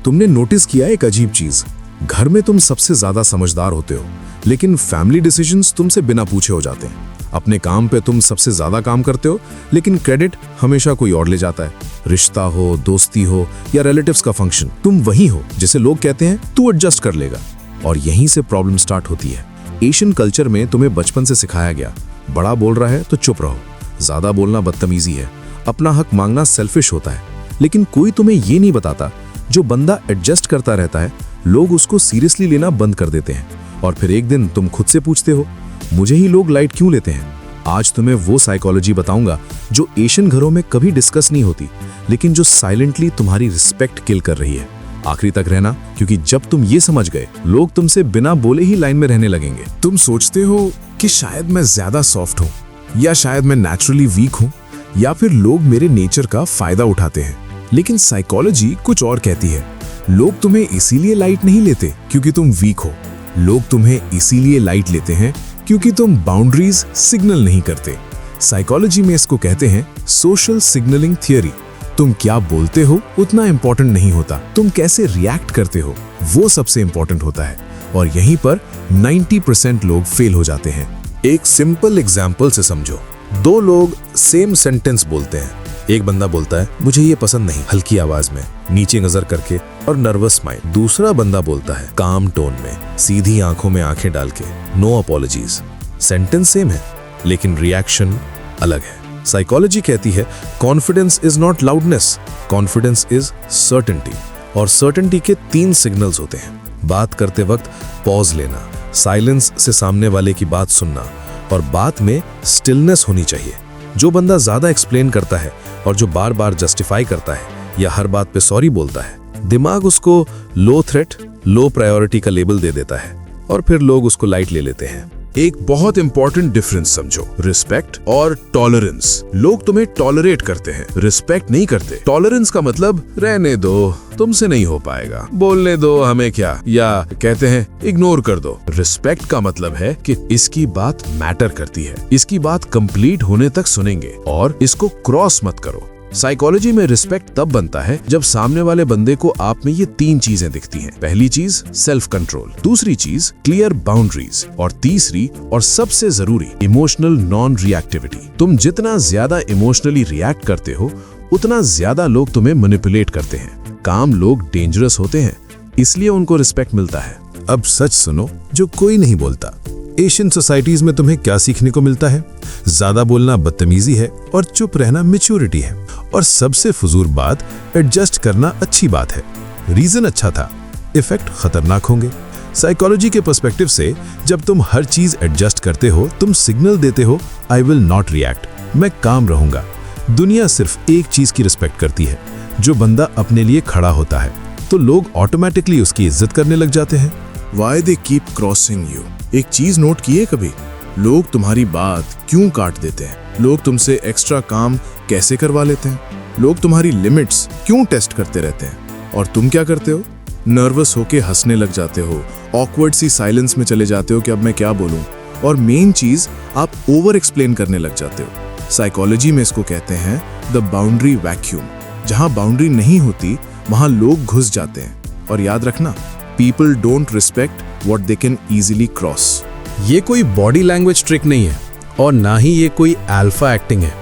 तुमने नोटिस किया एक अजीब चीज, घर में तुम सबसे ज्यादा समझदार होते हो, लेकिन फैमिली डिसीजंस तुमसे बिना पूछे हो जाते हैं। अपने काम पे तुम सबसे ज्यादा काम करते हो, लेकिन क्रेडिट हमेशा कोई और ले जाता है। रिश्ता हो, दोस्ती हो या रिलेटिव्स का फंक्शन, तुम वही हो जिसे लोग कहते हैं तू एडजस्ट कर लेगा, और यहीं से प्रॉब्लम स्टार्ट होती है। एशियन कल्चर में तुम्हें बचपन से सिखाया गया, बड़ा बोल रहा है तो चुप रहो, ज्यादा बोलना बदतमीजी है, अपना हक मांगना सेल्फिश होता है। लेकिन कोई तुम्हें ये नहीं बताता, जो बंदा एडजस्ट करता रहता है लोग उसको सीरियसली लेना बंद कर देते हैं, और फिर एक दिन तुम खुद से पूछते हो मुझे ही लोग लाइट क्यों लेते हैं। आज तुम्हें वो साइकोलॉजी बताऊंगा जो एशियन घरों में कभी डिस्कस नहीं होती, लेकिन जो साइलेंटली तुम्हारी रिस्पेक्ट किल कर रही है। आखिरी तक रहना, क्योंकि जब तुम ये समझ गए लोग तुमसे बिना बोले ही लाइन में रहने लगेंगे। तुम सोचते हो कि शायद मैं ज्यादा सॉफ्ट हूँ, या शायद मैं नेचुरली वीक हूँ, या फिर लोग मेरे नेचर का फायदा उठाते हैं। लेकिन साइकोलॉजी कुछ और कहती है। लोग तुम्हें इसीलिए लाइट नहीं लेते क्योंकि तुम वीक हो, लोग तुम्हें इसीलिए लाइट लेते हैं क्योंकि तुम बाउंड्रीज सिग्नल नहीं करते। साइकोलॉजी में इसको कहते हैं सोशल सिग्नलिंग थियरी। तुम क्या बोलते हो उतना इंपॉर्टेंट नहीं होता, तुम कैसे रिएक्ट करते हो वो सबसे इंपॉर्टेंट होता है, और यहीं पर 90% लोग फेल हो जाते हैं। एक सिंपल एग्जाम्पल से समझो। दो लोग सेम सेंटेंस बोलते हैं। एक बंदा बोलता है मुझे ये पसंद नहीं, हल्की आवाज में, नीचे नजर करके और नर्वस स्माइल। दूसरा बंदा बोलता है काम टोन में, सीधी आंखों में आंखें डाल के, नो अपॉलॉजीज। सेंटेंस सेम है लेकिन रिएक्शन अलग है। साइकोलॉजी कहती है confidence is not loudness, confidence is certainty. और सर्टेनिटी के 3 सिग्नल्स होते हैं। बात करते वक्त पॉज लेना, साइलेंस से सामने वाले की बात सुनना, और बात में स्टिलनेस होनी चाहिए। जो बंदा ज्यादा एक्सप्लेन करता है और जो बार बार जस्टिफाई करता है या हर बात पे सॉरी बोलता है, दिमाग उसको लो थ्रेट, लो प्रायोरिटी का लेबल दे देता है, और फिर लोग उसको लाइट ले लेते हैं। एक बहुत इंपॉर्टेंट डिफरेंस समझो, रिस्पेक्ट और टॉलरेंस। लोग तुम्हें टॉलरेट करते हैं, रिस्पेक्ट नहीं करते। टॉलरेंस का मतलब रहने दो, तुमसे नहीं हो पाएगा, बोलने दो, हमें क्या, या कहते हैं इग्नोर कर दो। रिस्पेक्ट का मतलब है कि इसकी बात मैटर करती है, इसकी बात कंप्लीट होने तक सुनेंगे और इसको क्रॉस मत करो। साइकोलॉजी में रिस्पेक्ट तब बनता है जब सामने वाले बंदे को आप में ये 3 चीजें दिखती हैं। पहली चीज सेल्फ कंट्रोल, दूसरी चीज क्लियर बाउंड्रीज, और तीसरी और सबसे जरूरी इमोशनल नॉन रिएक्टिविटी। तुम जितना ज्यादा इमोशनली रिएक्ट करते हो उतना ज्यादा लोग तुम्हें मैनिपुलेट करते हैं। काम लोग डेंजरस होते हैं, इसलिए उनको रिस्पेक्ट मिलता है। अब सच सुनो जो कोई नहीं बोलता। एशियन सोसाइटीज में तुम्हें क्या सीखने को मिलता है? ज्यादा बोलना बदतमीजी है और चुप रहना मैच्योरिटी है, और सबसे फजूल बात, एडजस्ट करना अच्छी बात है। रीजन अच्छा था, इफेक्ट खतरनाक होंगे। साइकोलॉजी के पर्सपेक्टिव से जब तुम हर चीज एडजस्ट करते हो, तुम सिग्नल देते हो आई विल नॉट रिएक्ट, मैं काम रहूंगा। दुनिया सिर्फ एक चीज की रिस्पेक्ट करती है, जो बंदा अपने लिए खड़ा होता है, तो लोग ऑटोमेटिकली उसकी इज्जत करने लग जाते हैं। Why they keep crossing you? एक चीज नोट किए कभी, लोग तुम्हारी बात क्यों काट देते हैं? लोग तुमसे एक्स्ट्रा काम कैसे करवा लेते हैं? लोग तुम्हारी लिमिट्स क्यों टेस्ट करते रहते हैं? और तुम क्या करते हो? नर्वस होके हंसने लग जाते हो, ऑकवर्ड सी साइलेंस में चले जाते हो कि अब मैं क्या बोलूं, और मेन चीज आप ओवर एक्सप्लेन करने लग जाते हो। साइकोलॉजी में इसको कहते हैं द बाउंड्री वैक्यूम। जहां बाउंड्री नहीं होती वहां लोग घुस जाते हैं। और याद रखना, people don't respect what they can easily cross. ये कोई बॉडी लैंग्वेज ट्रिक नहीं है, और ना ही ये कोई अल्फा एक्टिंग है,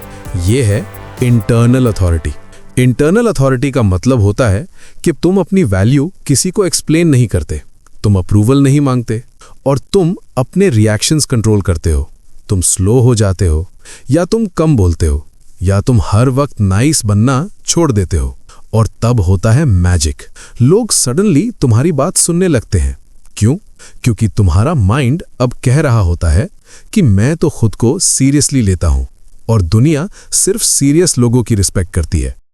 ये है इंटरनल अथॉरिटी। इंटरनल अथॉरिटी का मतलब होता है कि तुम अपनी वैल्यू किसी को एक्सप्लेन नहीं करते, तुम अप्रूवल नहीं मांगते, और तुम अपने रिएक्शंस कंट्रोल करते हो। तुम स्लो हो जाते हो, या तुम कम बोलते हो, या तुम हर वक्त नाइस बनना छोड़ देते हो, और तब होता है मैजिक। लोग सडनली तुम्हारी बात सुनने लगते हैं। क्यों? क्योंकि तुम्हारा माइंड अब कह रहा होता है कि मैं तो खुद को सीरियसली लेता हूं, और दुनिया सिर्फ सीरियस लोगों की रिस्पेक्ट करती है।